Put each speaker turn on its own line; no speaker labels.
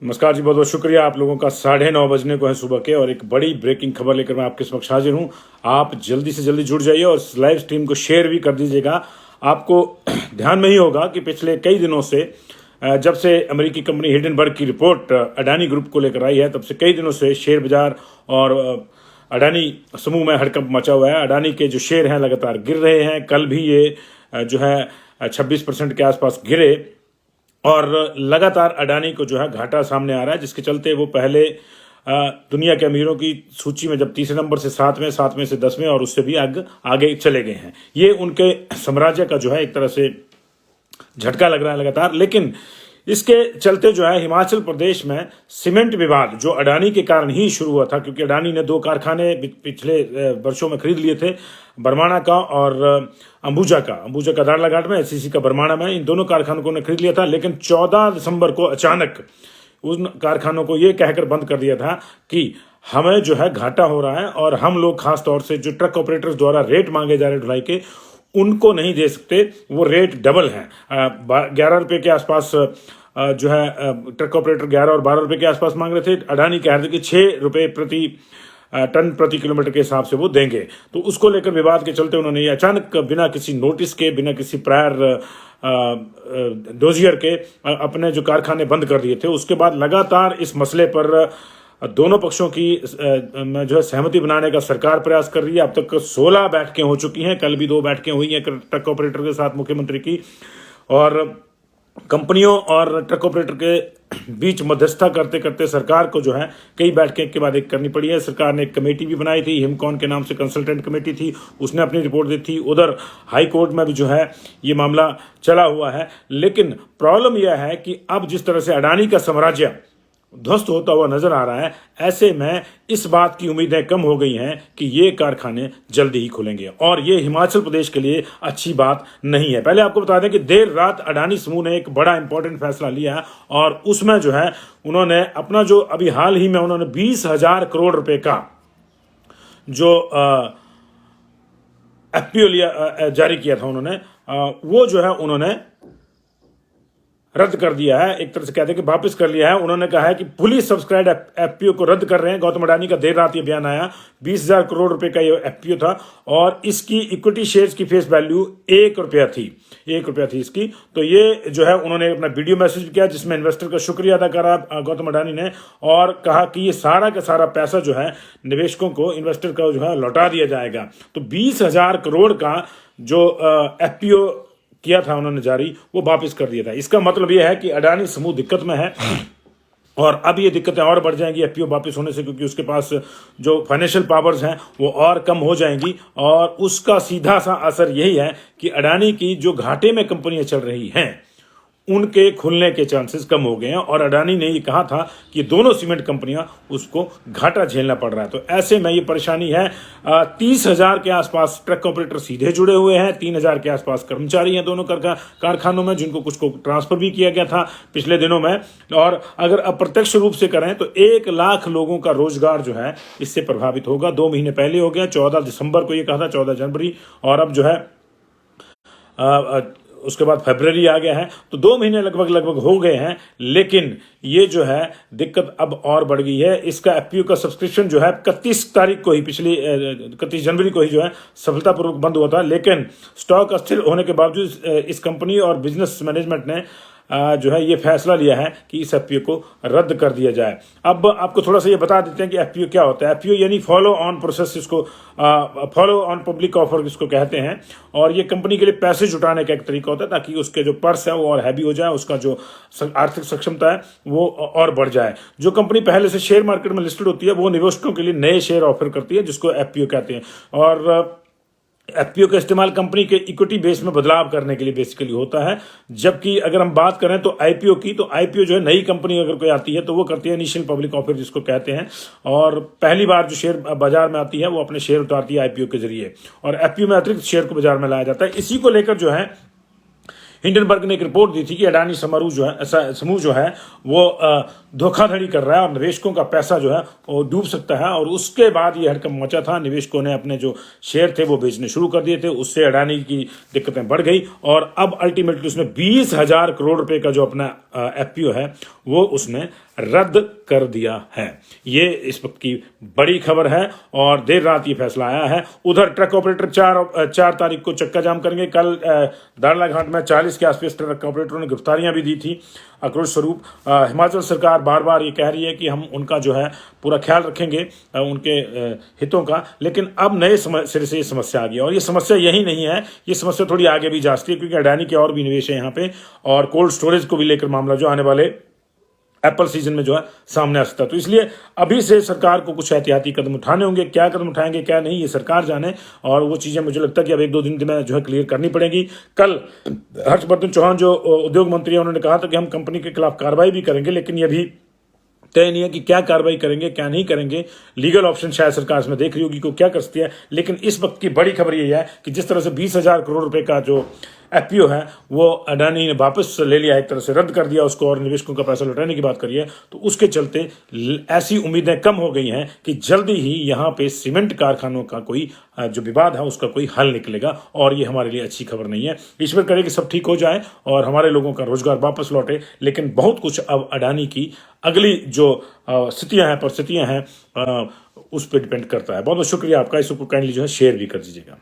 नमस्कार जी, बहुत बहुत शुक्रिया आप लोगों का। 9:30 बजने को है सुबह के और एक बड़ी ब्रेकिंग खबर लेकर मैं आपके समक्ष हाजिर हूं। आप जल्दी से जल्दी जुड़ जाइए और लाइव स्ट्रीम को शेयर भी कर दीजिएगा। आपको ध्यान में ही होगा कि पिछले कई दिनों से जब से अमेरिकी कंपनी हिंडनबर्ग की रिपोर्ट अडानी ग्रुप को लेकर आई है, तब से कई दिनों से शेयर बाजार और अडानी समूह में हड़कंप मचा हुआ है। अडानी के जो शेयर हैं लगातार गिर रहे हैं। कल भी ये जो है 26% के आसपास गिरे और लगातार अडानी को जो है घाटा सामने आ रहा है, जिसके चलते वो पहले दुनिया के अमीरों की सूची में जब तीसरे नंबर से सातवें से 10वें और उससे भी आगे चले गए हैं। ये उनके साम्राज्य का जो है एक तरह से झटका लग रहा है लगातार। लेकिन इसके चलते जो है हिमाचल प्रदेश में सीमेंट विवाद जो अडानी के कारण ही शुरू हुआ था, क्योंकि अडानी ने 2 कारखाने पिछले वर्षों में खरीद लिए थे, बरमाणा का और अंबुजा का दाड़लाघाट में, एचसीसी का बरमाणा में। इन दोनों कारखानों को खरीद लिया था, लेकिन 14 दिसंबर को अचानक उन कारखानों को ये कहकर बंद कर दिया था कि हमें जो है घाटा हो रहा है और हम लोग खास तौर से जो ट्रक ऑपरेटर्स द्वारा रेट मांगे जा रहे ढुलाई के, उनको नहीं दे सकते। वो रेट डबल हैं। 11 रुपये के आसपास जो है ट्रक ऑपरेटर 11 और 12 रुपये के आसपास मांग रहे थे। अडानी कह रहे थे कि 6 रुपये प्रति टन प्रति किलोमीटर के हिसाब से वो देंगे। तो उसको लेकर विवाद के चलते उन्होंने ये अचानक बिना किसी नोटिस के, बिना किसी प्रायर डोजियर के अपने जो कारखाने बंद कर दिए थे। उसके बाद लगातार इस मसले पर दोनों पक्षों की जो है सहमति बनाने का सरकार प्रयास कर रही है। अब तक 16 बैठकें हो चुकी हैं। कल भी 2 बैठकें हुई हैं ट्रक ऑपरेटर के साथ मुख्यमंत्री की, और कंपनियों और ट्रक ऑपरेटर के बीच मध्यस्थता करते करते सरकार को जो है कई बैठकें के बाद एक करनी पड़ी है। सरकार ने एक कमेटी भी बनाई थी, हिमकॉन के नाम से कंसल्टेंट कमेटी थी, उसने अपनी रिपोर्ट दी थी। उधर हाई कोर्ट में भी जो है ये मामला चला हुआ है। लेकिन प्रॉब्लम यह है कि अब जिस तरह से अडानी का साम्राज्य ध्वस्त होता हुआ नजर आ रहा है, ऐसे में इस बात की उम्मीदें कम हो गई हैं कि ये कारखाने जल्दी ही खुलेंगे, और ये हिमाचल प्रदेश के लिए अच्छी बात नहीं है। पहले आपको बता दें कि देर रात अडानी समूह ने एक बड़ा इंपॉर्टेंट फैसला लिया है, और उसमें जो है उन्होंने अपना जो अभी हाल ही में उन्होंने 20,000 करोड़ रुपए का जो एफपीओ लिया जारी किया था, उन्होंने वो जो है उन्होंने रद्द कर दिया है। एक तरह से कहते हैं कि वापस कर लिया है। उन्होंने कहा है कि फुली सब्सक्राइब एफपीओ को रद्द कर रहे हैं। गौतम अडानी का देर रात ये बयान आया। 20,000 करोड़ रुपए का ये एफपीओ था और इसकी इक्विटी शेयर्स की फेस वैल्यू 1 रुपया थी। 1 रुपया थी इसकी। तो ये जो है उन्होंने अपना वीडियो मैसेज किया, जिसमें इन्वेस्टर का शुक्रिया अदा करा गौतम अडानी ने, और कहा कि ये सारा का सारा पैसा जो है निवेशकों को, इन्वेस्टर का जो है लौटा दिया जाएगा। तो 20,000 करोड़ का जो एफपीओ किया था उन्होंने जारी, वो वापस कर दिया था। इसका मतलब यह है कि अडानी समूह दिक्कत में है, और अब ये दिक्कतें और बढ़ जाएंगी एफपीओ वापस होने से, क्योंकि उसके पास जो फाइनेंशियल पावर्स हैं वो और कम हो जाएंगी, और उसका सीधा सा असर यही है कि अडानी की जो घाटे में कंपनियां चल रही हैं उनके खुलने के चांसेस कम हो गए हैं। और अडानी ने ये कहा था कि दोनों सीमेंट कंपनियां उसको घाटा झेलना पड़ रहा है। तो ऐसे में ये परेशानी है। 30,000 के आसपास ट्रक ऑपरेटर सीधे जुड़े हुए हैं, 3,000 के आसपास कर्मचारी हैं दोनों कारखानों में, जिनको कुछ को ट्रांसफर भी किया गया था पिछले दिनों में। और अगर अप्रत्यक्ष रूप से करें तो 1 लाख लोगों का रोजगार जो है इससे प्रभावित होगा। 2 महीने पहले हो गया, 14 दिसंबर को ये कहा था, 14 जनवरी, और अब जो है उसके बाद फरवरी आ गया है। तो 2 महीने लगभग हो गए हैं। लेकिन ये जो है दिक्कत अब और बढ़ गई है। इसका एफपीओ का सब्सक्रिप्शन जो है 31 तारीख को ही, पिछली 31 जनवरी को ही जो है सफलतापूर्वक बंद हुआ था। लेकिन स्टॉक अस्थिर होने के बावजूद इस कंपनी और बिजनेस मैनेजमेंट ने जो है ये फैसला लिया है कि इस एफपीओ को रद्द कर दिया जाए। अब आपको थोड़ा सा ये बता देते हैं कि एफपीओ क्या होता है। एफपीओ यानी फॉलो ऑन प्रोसेस, इसको फॉलो ऑन पब्लिक ऑफर इसको कहते हैं। और ये कंपनी के लिए पैसे जुटाने का एक तरीका होता है, ताकि उसके जो पर्स है वो और हैवी हो जाए, उसका जो आर्थिक सक्षमता है वो और बढ़ जाए। जो कंपनी पहले से शेयर मार्केट में लिस्टेड होती है वो निवेशकों के लिए नए शेयर ऑफर करती है, जिसको एफपीओ कहते हैं। और एफपीओ का इस्तेमाल कंपनी के इक्विटी बेस में बदलाव करने के लिए बेसिकली होता है। जबकि अगर हम बात करें तो आईपीओ की, तो आईपीओ जो है नई कंपनी अगर कोई आती है तो वो करती है इनिशियल पब्लिक ऑफर, जिसको कहते हैं। और पहली बार जो शेयर बाजार में आती है वो अपने शेयर उतारती है आईपीओ के जरिए, और एफपीओ में अतिरिक्त शेयर को बाजार में लाया जाता है। इसी को लेकर जो है हिंडनबर्ग ने एक रिपोर्ट दी थी कि अडानी समूह जो है वो धोखाधड़ी कर रहा है और निवेशकों का पैसा जो है वो डूब सकता है, और उसके बाद ये हड़कंप मचा था। निवेशकों ने अपने जो शेयर थे वो बेचने शुरू कर दिए थे, उससे अडानी की दिक्कतें बढ़ गई और अब अल्टीमेटली उसने 20,000 करोड़ रुपए का जो अपना एफपीओ है वो उसने रद्द कर दिया है। ये इस वक्त की बड़ी खबर है और देर रात ये फैसला आया है। उधर ट्रक ऑपरेटर 4 तारीख को चक्का जाम करेंगे। कल दाड़ला घाट में 40 के आसपास ट्रक ऑपरेटरों ने गिरफ्तारियां भी दी थी आक्रोश स्वरूप। हिमाचल सरकार बार बार ये कह रही है कि हम उनका जो है पूरा ख्याल रखेंगे, उनके हितों का, लेकिन अब नए सिरे से ये समस्या आ गई और ये समस्या यही नहीं है, ये समस्या थोड़ी आगे भी जा सकती है क्योंकि अडानी के और भी निवेश है यहाँ पे और कोल्ड स्टोरेज को भी लेकर मामला जो आने वाले एप्पल सीजन में जो है सामने आ सकता है। तो इसलिए अभी से सरकार को कुछ एहतियाती कदम उठाने होंगे। क्या कदम उठाएंगे क्या नहीं ये सरकार जाने, और वो चीजें मुझे लगता है कि अब 1-2 दिन में जो है क्लियर करनी पड़ेगी। कल हर्षवर्धन चौहान जो उद्योग मंत्री है उन्होंने कहा था कि हम कंपनी के खिलाफ कार्रवाई भी करेंगे, लेकिन ये भी तय नहीं है कि क्या कार्रवाई करेंगे क्या नहीं करेंगे। लीगल ऑप्शन शायद सरकार इसमें देख रही होगी को क्या कर सकती है, लेकिन इस वक्त की बड़ी खबर यह है कि जिस तरह से 20,000 करोड़ रुपए का जो एफपीओ है वो अडानी ने वापस ले लिया, एक तरह से रद्द कर दिया उसको और निवेशकों का पैसा लौटाने की बात करी है, तो उसके चलते ऐसी उम्मीदें कम हो गई हैं कि जल्दी ही यहाँ पे सीमेंट कारखानों का कोई जो विवाद है उसका कोई हल निकलेगा और ये हमारे लिए अच्छी खबर नहीं है। ईश्वर करे कि सब ठीक हो जाए और हमारे लोगों का रोजगार वापस लौटे, लेकिन बहुत कुछ अब अडानी की अगली जो परिस्थितियां हैं उस पर डिपेंड करता है। बहुत बहुत शुक्रिया आपका। इसको काइंडली जो है शेयर भी कर दीजिएगा।